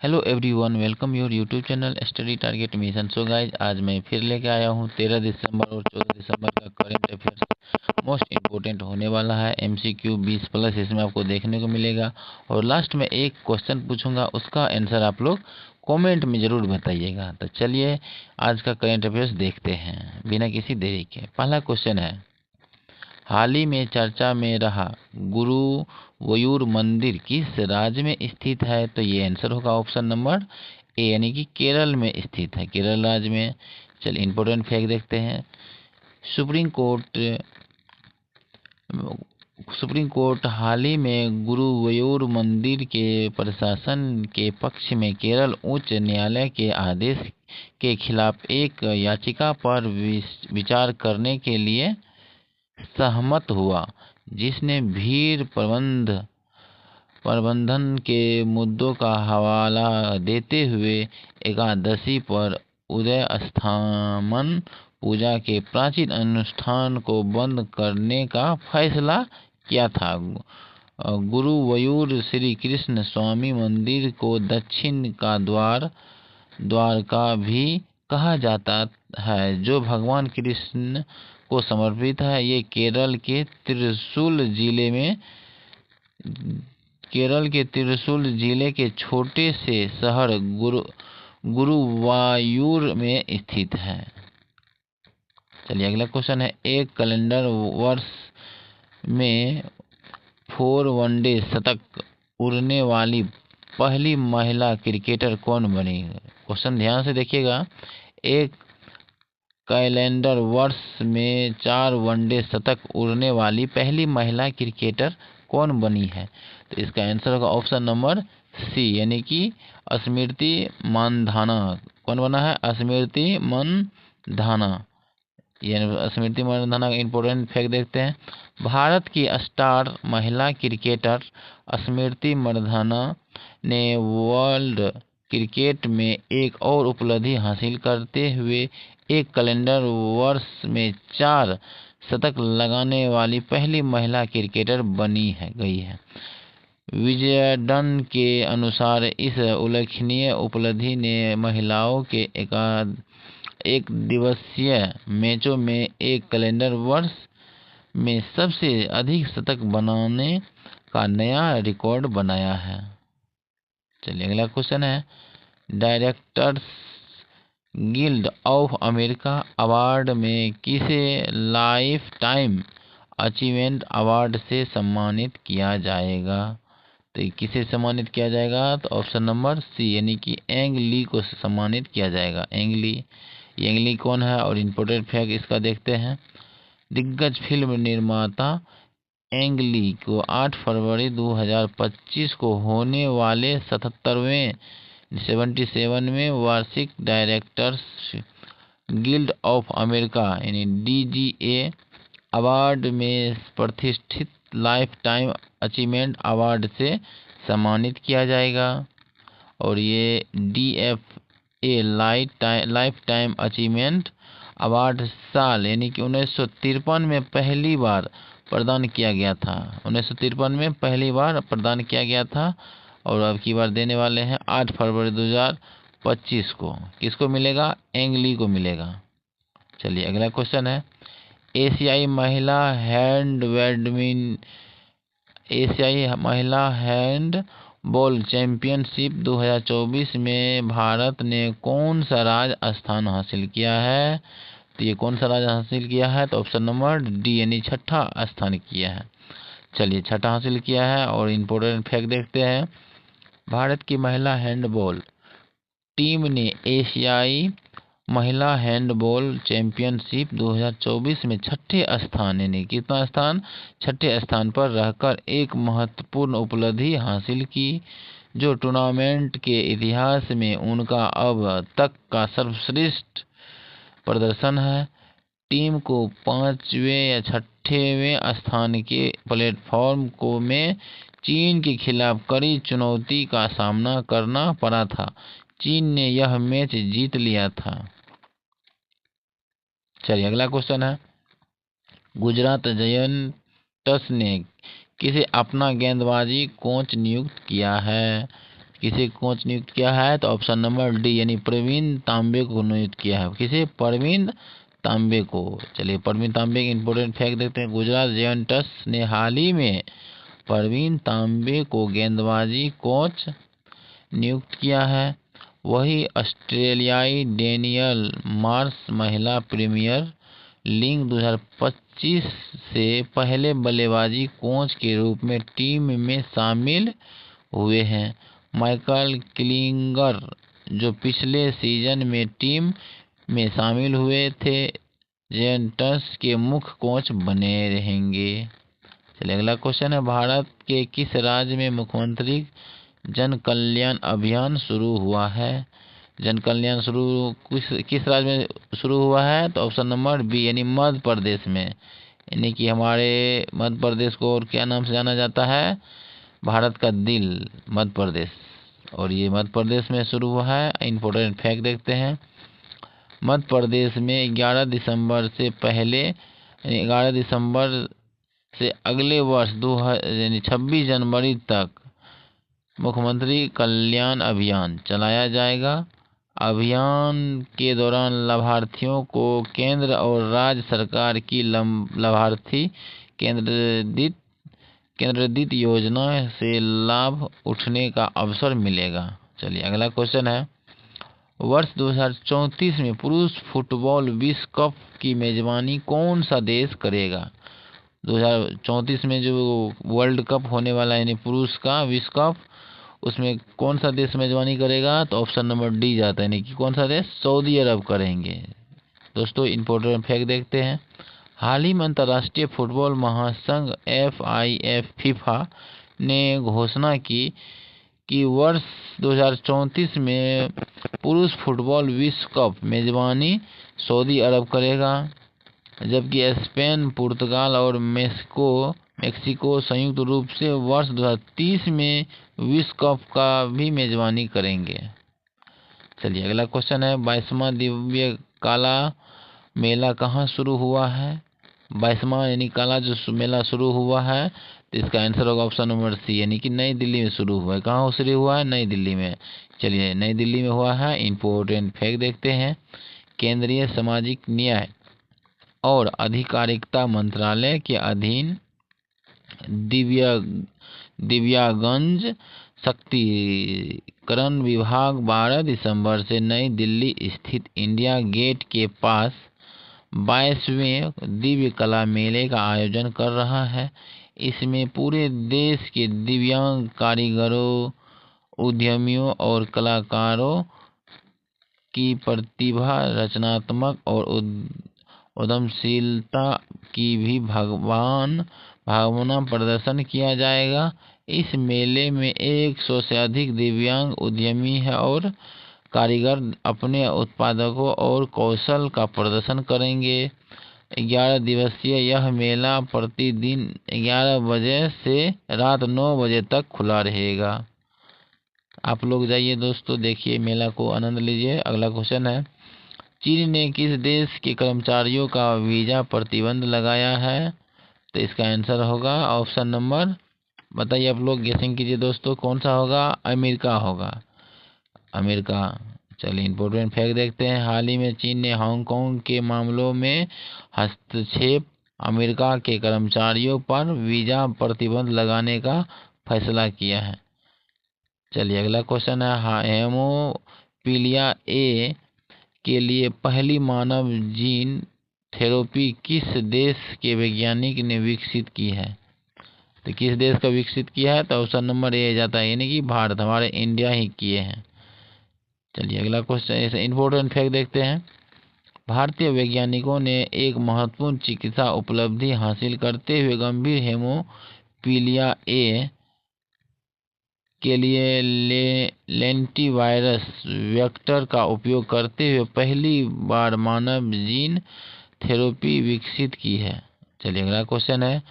Hello everyone, welcome your YouTube channel study target mission. So guys, आज मैं फिर लेके आया हूँ 13 दिसंबर और 14 दिसंबर का करंट अफेयर्स। मोस्ट इम्पोर्टेंट होने वाला है। MCQ 20 प्लस इसमें आपको देखने को मिलेगा। और लास्ट में एक क्वेश्चन पूछूंगा, उसका आंसर आप लोग कमेंट में ज़रूर बताइएगा। तो चलिए आज का करंट अफेयर्स देखते हैं बिना किसी देरी के। पहला क्वेश्चन है, हाल ही में चर्चा में रहा गुरुवयूर मंदिर किस राज्य में स्थित है? तो ये आंसर होगा ऑप्शन नंबर ए, यानी कि केरल में स्थित है, केरल राज्य में। चलिए इंपॉर्टेंट फैक्ट देखते हैं। सुप्रीम कोर्ट हाल ही में गुरुवयूर मंदिर के प्रशासन के पक्ष में केरल उच्च न्यायालय के आदेश के खिलाफ एक याचिका पर विचार करने के लिए सहमत हुआ, जिसने भीड़ प्रबंधन के मुद्दों का हवाला देते हुए एकादशी पर उदय स्थामन पूजा के प्राचीन अनुष्ठान को बंद करने का फैसला किया था। गुरुवयूर श्री कृष्ण स्वामी मंदिर को दक्षिण का द्वारका भी कहा जाता है, जो भगवान कृष्ण को समर्पित है। ये केरल के त्रिशूल जिले के छोटे से शहर गुरुवायूर में स्थित है। चलिए अगला क्वेश्चन है, एक कैलेंडर वर्ष में 4 वनडे शतक उड़ने वाली पहली महिला क्रिकेटर कौन बनी? क्वेश्चन ध्यान से देखिएगा। एक कैलेंडर वर्ष में 4 वनडे शतक उड़ने वाली पहली महिला क्रिकेटर कौन बनी है? तो इसका आंसर होगा ऑप्शन नंबर सी, यानी कि स्मृति मानधाना। कौन बना है? स्मृति मानधाना। ये स्मृति मानधाना का इंपॉर्टेंट फैक्ट देखते हैं। भारत की स्टार महिला क्रिकेटर स्मृति मानधाना ने वर्ल्ड क्रिकेट में एक और उपलब्धि हासिल करते हुए एक कैलेंडर वर्ष में 4 शतक लगाने वाली पहली महिला क्रिकेटर गई है। विजयन के अनुसार इस उल्लेखनीय उपलब्धि ने महिलाओं के एक दिवसीय मैचों में एक कैलेंडर वर्ष में सबसे अधिक शतक बनाने का नया रिकॉर्ड बनाया है। चलिए अगला क्वेश्चन है, directors guild of America award में किसे लाइफ टाइम अचीवमेंट अवार्ड से सम्मानित किया जाएगा? तो किसे सम्मानित किया जाएगा? तो ऑप्शन नंबर सी, यानी कि एंग ली को सम्मानित किया जाएगा। एंग ली कौन है? और इम्पोर्टेंट फैक्ट इसका देखते हैं। दिग्गज फिल्म निर्माता एंग ली को 8 फरवरी 2025 को होने वाले 77वें वार्षिक डायरेक्टर्स गिल्ड ऑफ अमेरिका यानी DGA अवार्ड में प्रतिष्ठित लाइफ टाइम अचीवमेंट अवार्ड से सम्मानित किया जाएगा। और ये DFA life time achievement award साल यानी कि 1953 में पहली बार प्रदान किया गया था। 1953 में पहली बार प्रदान किया गया था और अब की बार देने वाले हैं 8 फरवरी 2025 को। किसको मिलेगा? एंग ली को मिलेगा। चलिए अगला क्वेश्चन है, एशियाई महिला हैंडबॉल चैंपियनशिप 2024 में भारत ने कौन सा राज्य स्थान हासिल किया है? तो ये कौन सा राज्य हासिल किया है? तो ऑप्शन नंबर डी, यानी छठा स्थान किया है। चलिए छठा हासिल किया है। और इम्पोर्टेंट फैक्ट देखते हैं। भारत की महिला हैंडबॉल टीम ने एशियाई महिला हैंडबॉल चैंपियनशिप 2024 में छठे स्थान यानी कितना स्थान? छठे स्थान पर रहकर एक महत्वपूर्ण उपलब्धि हासिल की, जो टूर्नामेंट के इतिहास में उनका अब तक का सर्वश्रेष्ठ प्रदर्शन है। टीम को 5वें या 6वें स्थान के प्लेटफॉर्म में चीन के खिलाफ कड़ी चुनौती का सामना करना पड़ा था। चीन ने यह मैच जीत लिया था। चलिए अगला क्वेश्चन है, गुजरात जायंट्स ने किसे अपना गेंदबाजी कोच नियुक्त किया है? किसे कोच नियुक्त किया है? तो ऑप्शन नंबर डी यानी प्रवीण तांबे को नियुक्त किया है। किसे? प्रवीण तांबे को। चलिए प्रवीण तांबे के इंपॉर्टेंट फैक्ट देखते हैं। गुजरात जायंट्स ने हाल ही में प्रवीण तांबे को गेंदबाजी कोच नियुक्त किया है। वही ऑस्ट्रेलियाई डेनियल मार्श महिला प्रीमियर लीग 2025 से पहले बल्लेबाजी कोच के रूप में टीम में शामिल हुए हैं। माइकल क्लिंगर जो पिछले सीजन में टीम में शामिल हुए थे, जायंट्स के मुख्य कोच बने रहेंगे। चलिए अगला क्वेश्चन है, भारत के किस राज्य में मुख्यमंत्री जन कल्याण अभियान शुरू हुआ है? जन कल्याण शुरू किस राज्य में शुरू हुआ है? तो ऑप्शन नंबर बी यानी मध्य प्रदेश में। यानी कि हमारे मध्य प्रदेश को और क्या नाम से जाना जाता है? भारत का दिल, मध्य प्रदेश। और ये मध्य प्रदेश में शुरू हुआ है। इम्पोर्टेंट फैक्ट देखते हैं। मध्य प्रदेश में 11 दिसंबर से पहले 11 दिसंबर से अगले वर्ष यानी 26 जनवरी तक मुख्यमंत्री कल्याण अभियान चलाया जाएगा। अभियान के दौरान लाभार्थियों को केंद्र और राज्य सरकार की लाभार्थी केंद्रित योजना से लाभ उठाने का अवसर मिलेगा। चलिए अगला क्वेश्चन है, वर्ष 2034 में पुरुष फुटबॉल विश्व कप की मेजबानी कौन सा देश करेगा? 2034 में जो वर्ल्ड कप होने वाला है यानी पुरुष का विश्व कप, उसमें कौन सा देश मेजबानी करेगा? तो ऑप्शन नंबर डी जाता है। यानी कि कौन सा देश? सऊदी अरब करेंगे। दोस्तों इम्पोर्टेंट फैक्ट देखते हैं। हाल ही में अंतर्राष्ट्रीय फुटबॉल महासंघ फीफा ने घोषणा की कि वर्ष 2034 में पुरुष फुटबॉल विश्व कप मेजबानी सऊदी अरब करेगा, जबकि स्पेन, पुर्तगाल और मेक्सिको संयुक्त रूप से वर्ष 2030 में विश्व कप का भी मेजबानी करेंगे। चलिए अगला क्वेश्चन है, 22वां दिव्य काला मेला कहाँ शुरू हुआ है? 22वां यानी काला जो मेला शुरू हुआ है, तो इसका आंसर होगा ऑप्शन नंबर सी यानी कि नई दिल्ली में शुरू हुआ है। कहाँ शुरू हुआ है? नई दिल्ली में। चलिए नई दिल्ली में हुआ है। इम्पोर्टेंट फैक्ट देखते हैं। केंद्रीय सामाजिक न्याय और अधिकारिता मंत्रालय के अधीन दिव्यांगजन सशक्तिकरण विभाग 12 दिसंबर से नई दिल्ली स्थित इंडिया गेट के पास 22वें दिव्य कला मेले का आयोजन कर रहा है। इसमें पूरे देश के दिव्यांग कारीगरों, उद्यमियों और कलाकारों की प्रतिभा, रचनात्मक और उद्यमशीलता की भी भावना प्रदर्शन किया जाएगा। इस मेले में 100 से अधिक दिव्यांग उद्यमी है और कारीगर अपने उत्पादों और कौशल का प्रदर्शन करेंगे। 11 दिवसीय यह मेला प्रतिदिन 11 बजे से रात 9 बजे तक खुला रहेगा। आप लोग जाइए दोस्तों, देखिए मेला को आनंद लीजिए। अगला क्वेश्चन है, चीन ने किस देश के कर्मचारियों का वीजा प्रतिबंध लगाया है? तो इसका आंसर होगा ऑप्शन नंबर, बताइए आप लोग गेसिंग कीजिए दोस्तों, कौन सा होगा? अमेरिका होगा, अमेरिका। चलिए इम्पोर्टेंट फैक्ट देखते हैं। हाल ही में चीन ने हांगकांग के मामलों में हस्तक्षेप अमेरिका के कर्मचारियों पर वीजा प्रतिबंध लगाने का फैसला किया है। चलिए अगला क्वेश्चन है, हेमोफीलिया ए के लिए पहली मानव जीन थेरेपी किस देश के वैज्ञानिक ने विकसित की है? तो किस देश का विकसित किया है? तो ऑप्शन नंबर ए जाता है यानी कि भारत, हमारे इंडिया ही किए हैं। चलिए अगला क्वेश्चन, ऐसे इम्पोर्टेंट फैक्ट देखते हैं। भारतीय वैज्ञानिकों ने एक महत्वपूर्ण चिकित्सा उपलब्धि हासिल करते हुए गंभीर हेमोफीलिया ए के लिए लेंटिवायरस वेक्टर का उपयोग करते हुए पहली बार मानव जीन थेरेपी विकसित की है। चलिए अगला क्वेश्चन है,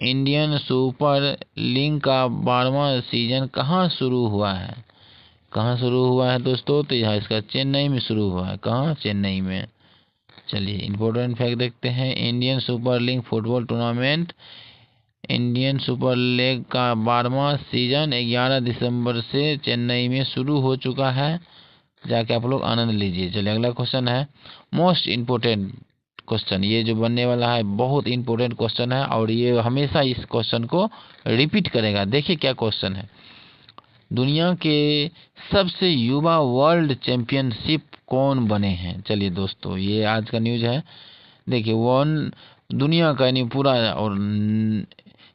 इंडियन सुपर लीग का 12वां सीजन कहाँ शुरू हुआ है? कहाँ शुरू हुआ है दोस्तों? तो यहाँ इसका चेन्नई में शुरू हुआ है। कहाँ? चेन्नई में। चलिए इम्पोर्टेंट फैक्ट देखते हैं। Indian super league football tournament Indian super league का 12वां सीजन 11 दिसंबर से चेन्नई में शुरू हो चुका है, जाके आप लोग आनंद लीजिए। चलिए अगला क्वेश्चन है मोस्ट इम्पोर्टेंट क्वेश्चन। ये जो बनने वाला है बहुत इम्पोर्टेंट क्वेश्चन है और ये हमेशा इस क्वेश्चन को रिपीट करेगा। देखिए क्या क्वेश्चन है, दुनिया के सबसे युवा वर्ल्ड चैंपियनशिप कौन बने हैं। चलिए दोस्तों ये आज का न्यूज है। देखिए वन दुनिया का यानी पूरा, और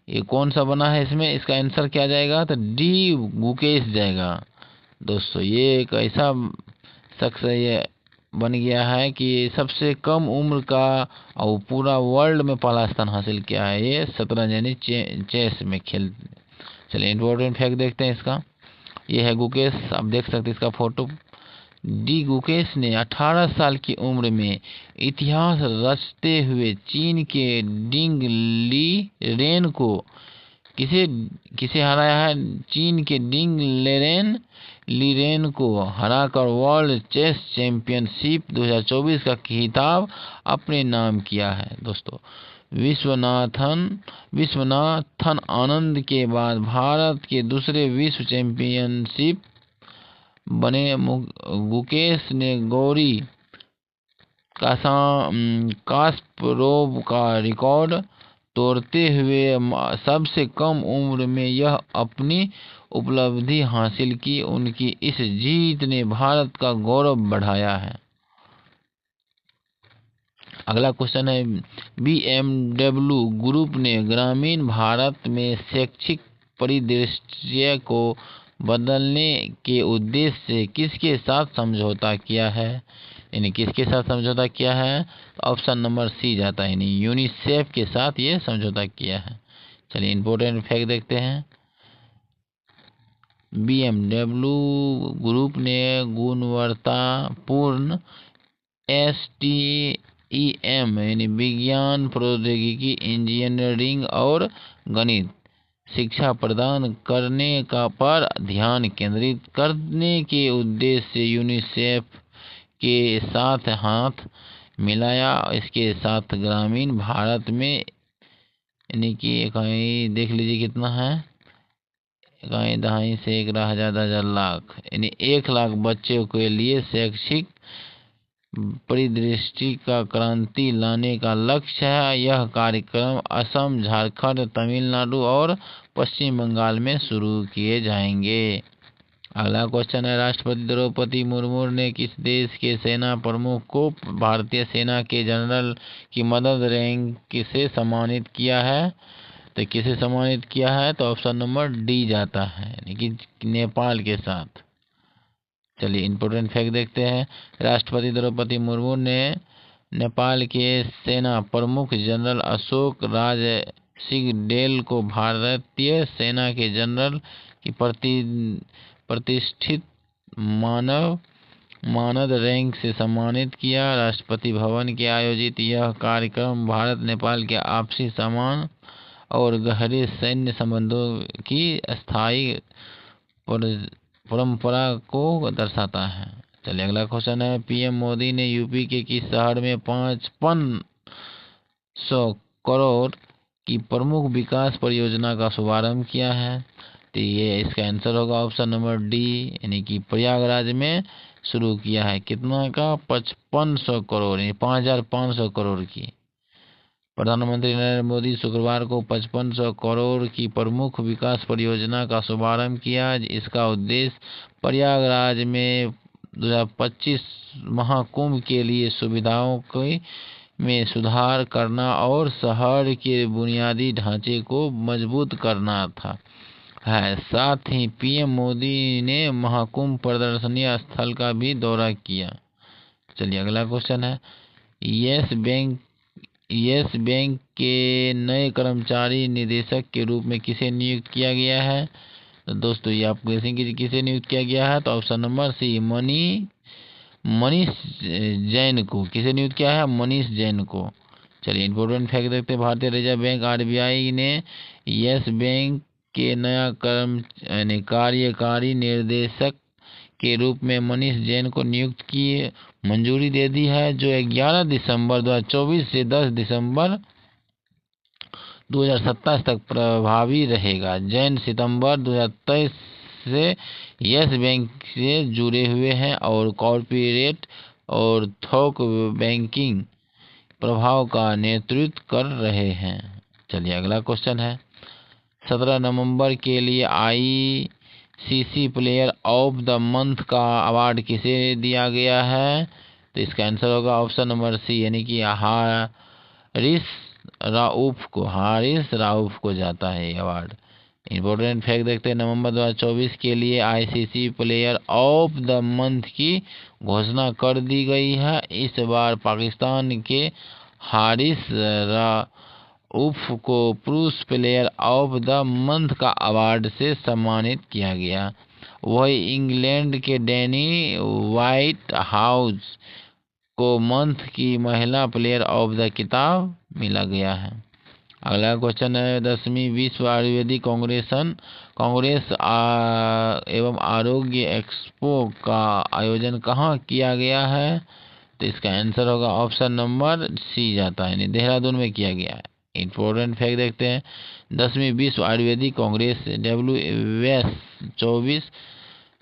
ये कौन सा बना है इसमें, इसका आंसर क्या जाएगा, तो डी गुकेश जाएगा। दोस्तों ये एक ऐसा शख्स ये बन गया है कि सबसे कम उम्र का और पूरा वर्ल्ड में पहला स्थान हासिल किया है। ये शतरंज यानी चेस में खेल। चलिए इम्पोर्टेंट फैक्ट देखते हैं इसका। ये है गुकेश, आप देख सकते हैं इसका फोटो। डी गुकेश ने 18 साल की उम्र में इतिहास रचते हुए चीन के डिंग ली रेन को किसे किसे हराया है, चीन के डिंग लेरेन लीरेन को हराकर वर्ल्ड चेस चैंपियनशिप 2024 का खिताब अपने नाम किया है। दोस्तों विश्वनाथन आनंद के बाद भारत के दूसरे विश्व चैंपियनशिप बने गुकेश ने गौरी कास्परोव का रिकॉर्ड तोड़ते हुए सबसे कम उम्र में यह अपनी उपलब्धि हासिल की। उनकी इस जीत ने भारत का गौरव बढ़ाया है। अगला क्वेश्चन है BMW ग्रुप ने ग्रामीण भारत में शैक्षिक परिदृश्य को बदलने के उद्देश्य से किसके साथ समझौता किया है, यानी किसके साथ समझौता किया है, तो ऑप्शन नंबर सी जाता है, यानी यूनिसेफ के साथ ये समझौता किया है। चलिए इम्पोर्टेंट फैक्ट देखते हैं। BMW ग्रुप ने गुणवत्तापूर्ण STEM यानी विज्ञान प्रौद्योगिकी इंजीनियरिंग और गणित शिक्षा प्रदान करने का पर ध्यान केंद्रित करने के उद्देश्य से यूनिसेफ के साथ हाथ मिलाया। इसके साथ ग्रामीण भारत में यानी कि कहीं देख लीजिए कितना है, कहीं दहाई से 1,000 लाख यानी 1 लाख बच्चों के लिए शैक्षिक परिदृष्टि का क्रांति लाने का लक्ष्य है। यह कार्यक्रम असम, झारखंड, तमिलनाडु और पश्चिम बंगाल में शुरू किए जाएंगे। अगला क्वेश्चन है राष्ट्रपति द्रौपदी मुर्मू ने किस देश के सेना प्रमुख को भारतीय सेना के जनरल की मदद रैंक से सम्मानित किया है, तो किसे सम्मानित किया है, तो ऑप्शन नंबर डी जाता है, यानी कि नेपाल के साथ। चलिए इम्पोर्टेंट फैक्ट देखते हैं। राष्ट्रपति द्रौपदी मुर्मू ने नेपाल के सेना प्रमुख जनरल अशोक राज सिंहडेल को भारतीय सेना के जनरल की प्रतिष्ठित मानद रैंक से सम्मानित किया। राष्ट्रपति भवन के आयोजित यह कार्यक्रम भारत नेपाल के आपसी सम्मान और गहरे सैन्य संबंधों की स्थायी परंपरा को दर्शाता है। चलिए अगला क्वेश्चन है PM मोदी ने यूपी के किस शहर में 5500 करोड़ की प्रमुख विकास परियोजना का शुभारंभ किया है, तो ये इसका आंसर होगा ऑप्शन नंबर डी, यानी कि प्रयागराज में शुरू किया है। कितना का, 5500 करोड़ यानी 5500 करोड़ की। प्रधानमंत्री नरेंद्र मोदी शुक्रवार को 5500 करोड़ की प्रमुख विकास परियोजना का शुभारंभ किया। इसका उद्देश्य प्रयागराज में 2025 महाकुंभ के लिए सुविधाओं में सुधार करना और शहर के बुनियादी ढांचे को मजबूत करना था है। साथ ही PM मोदी ने महाकुंभ प्रदर्शनी स्थल का भी दौरा किया। चलिए अगला क्वेश्चन है यस बैंक के नए कर्मचारी निदेशक के रूप में किसे नियुक्त किया गया है, तो दोस्तों ये आप देखेंगे किसे नियुक्त किया गया है, तो option number C Manish Jain को। किसे नियुक्त किया है, मनीष जैन को। चलिए इम्पोर्टेंट फैक्ट देखते हैं। भारतीय रिजर्व बैंक RBI ने यस बैंक के नया कार्यकारी निर्देशक के रूप में मनीष जैन को नियुक्त की मंजूरी दे दी है, जो 11 दिसंबर 2024 से 10 दिसंबर 2027 तक प्रभावी रहेगा। जैन सितंबर 2023 से यस बैंक से जुड़े हुए हैं और कॉर्पोरेट और थोक बैंकिंग प्रभाव का नेतृत्व कर रहे हैं। चलिए अगला क्वेश्चन है, 17 नवंबर के लिए ICC player of the month का अवार्ड किसे दिया गया है? तो इसका आंसर होगा ऑप्शन नंबर सी, यानी कि हारिस राउफ को जाता है ये अवार्ड। इम्पोर्टेंट फैक्ट देखते हैं, नवंबर 2024 के लिए ICC player of the month की घोषणा कर दी गई है। इस बार पाकिस्तान के हारिस राउफ को पुरुष प्लेयर ऑफ द मंथ का अवार्ड से सम्मानित किया गया। वही इंग्लैंड के डैनी व्हाइट हाउस को मंथ की महिला प्लेयर ऑफ द खिताब मिला गया है। अगला क्वेश्चन है, 10वीं विश्व आयुर्वेदिक कांग्रेस एवं आरोग्य एक्सपो का आयोजन कहाँ किया गया है? तो इसका आंसर होगा ऑप्शन नंबर सी जाता है, यानी देहरादून में किया गया है। इम्पोर्टेंट फैक्ट देखते हैं, 10वीं विश्व आयुर्वेदिक कांग्रेस WAS24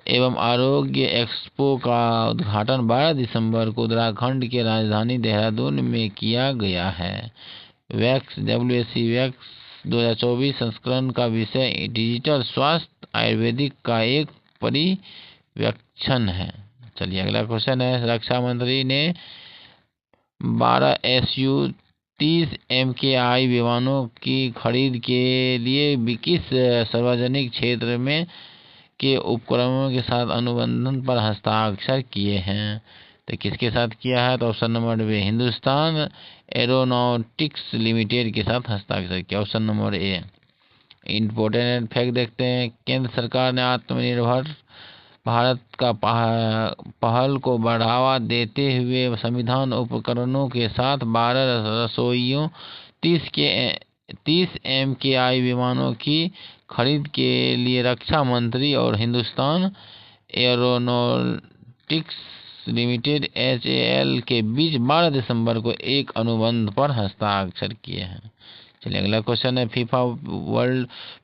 एवं आरोग्य एक्सपो का उद्घाटन 12 दिसंबर को उत्तराखंड के राजधानी देहरादून में किया गया है। WAC वैक्स 2024 संस्करण का विषय डिजिटल स्वास्थ्य आयुर्वेदिक का एक परिव्यक्षण है। चलिए अगला क्वेश्चन है, रक्षा मंत्री ने 12 SU-30 MKI विमानों की खरीद के लिए किस सार्वजनिक क्षेत्र में के उपक्रमों के साथ अनुबंधन पर हस्ताक्षर किए हैं? तो किसके साथ किया है? तो option number B, Hindustan Aeronautics Limited के साथ हस्ताक्षर किया, option number A. Important fact देखते हैं, केंद्र सरकार ने आत्मनिर्भर भारत का पहल को बढ़ावा देते हुए संविधान उपकरणों के साथ 12 रसोइयों 30 MKI विमानों की खरीद के लिए रक्षा मंत्री और हिंदुस्तान एरोनॉटिक्स लिमिटेड HAL के बीच 12 दिसंबर को एक अनुबंध पर हस्ताक्षर किए हैं। चलिए अगला क्वेश्चन है,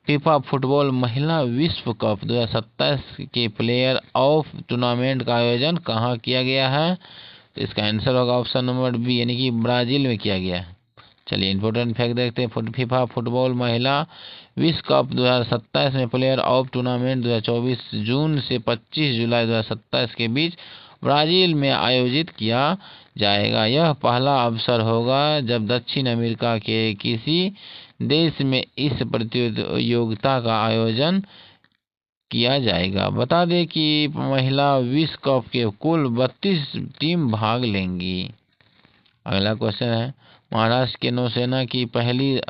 फीफा फुटबॉल महिला विश्व कप 2027 के प्लेयर ऑफ टूर्नामेंट का आयोजन कहाँ किया गया है? तो इसका आंसर होगा ऑप्शन नंबर बी, यानी कि ब्राजील में किया गया है। चलिए इंपॉर्टेंट फैक्ट देखते हैं, फीफा फुटबॉल महिला विश्व कप 2027 में प्लेयर ऑफ टूर्नामेंट 2024 जून से 25 जुलाई 2027 के बीच ब्राजील में आयोजित किया जाएगा। यह पहला अवसर होगा जब दक्षिण अमेरिका के किसी देश में इस प्रतियोगिता का आयोजन किया जाएगा। बता दें कि महिला विश्व कप के कुल 32 टीम भाग लेंगी। अगला क्वेश्चन है, महाराष्ट्र के नौसेना की पहली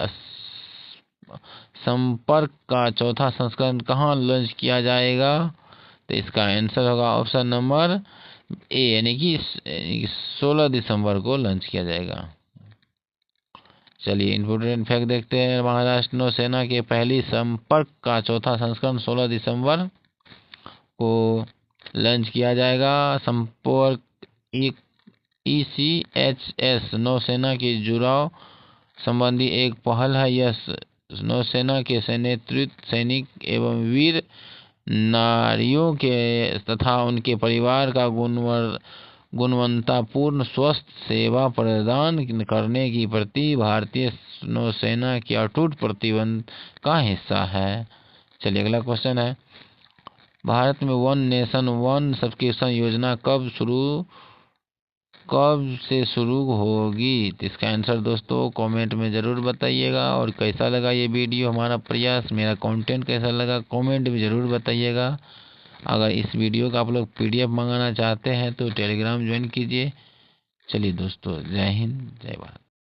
संपर्क का चौथा संस्करण कहाँ लॉन्च किया जाएगा? तो इसका आंसर होगा ऑप्शन नंबर ए, यानी कि 16 दिसंबर को लॉन्च किया जाएगा। चलिए इम्पोर्टेंट फैक्ट देखते हैं, महाराष्ट्र नौसेना के पहली संपर्क का चौथा संस्करण 16 दिसंबर को लॉन्च किया जाएगा। संपर्क ECHS नौसेना के जुड़ाव संबंधी एक पहल है। यह नौसेना के सैनिक एवं वीर नारियों के तथा उनके परिवार का गुणवत्तापूर्ण स्वस्थ सेवा प्रदान करने की प्रति भारतीय नौसेना की अटूट प्रतिबद्ध का हिस्सा है। चलिए अगला क्वेश्चन है, भारत में वन नेशन वन सब्सक्रिप्शन योजना कब से शुरू होगी? तो इसका आंसर दोस्तों कमेंट में ज़रूर बताइएगा। और कैसा लगा ये वीडियो, हमारा प्रयास, मेरा कंटेंट कैसा लगा कमेंट में ज़रूर बताइएगा। अगर इस वीडियो का आप लोग PDF मंगाना चाहते हैं तो टेलीग्राम ज्वाइन कीजिए। चलिए दोस्तों, जय हिंद जय भारत।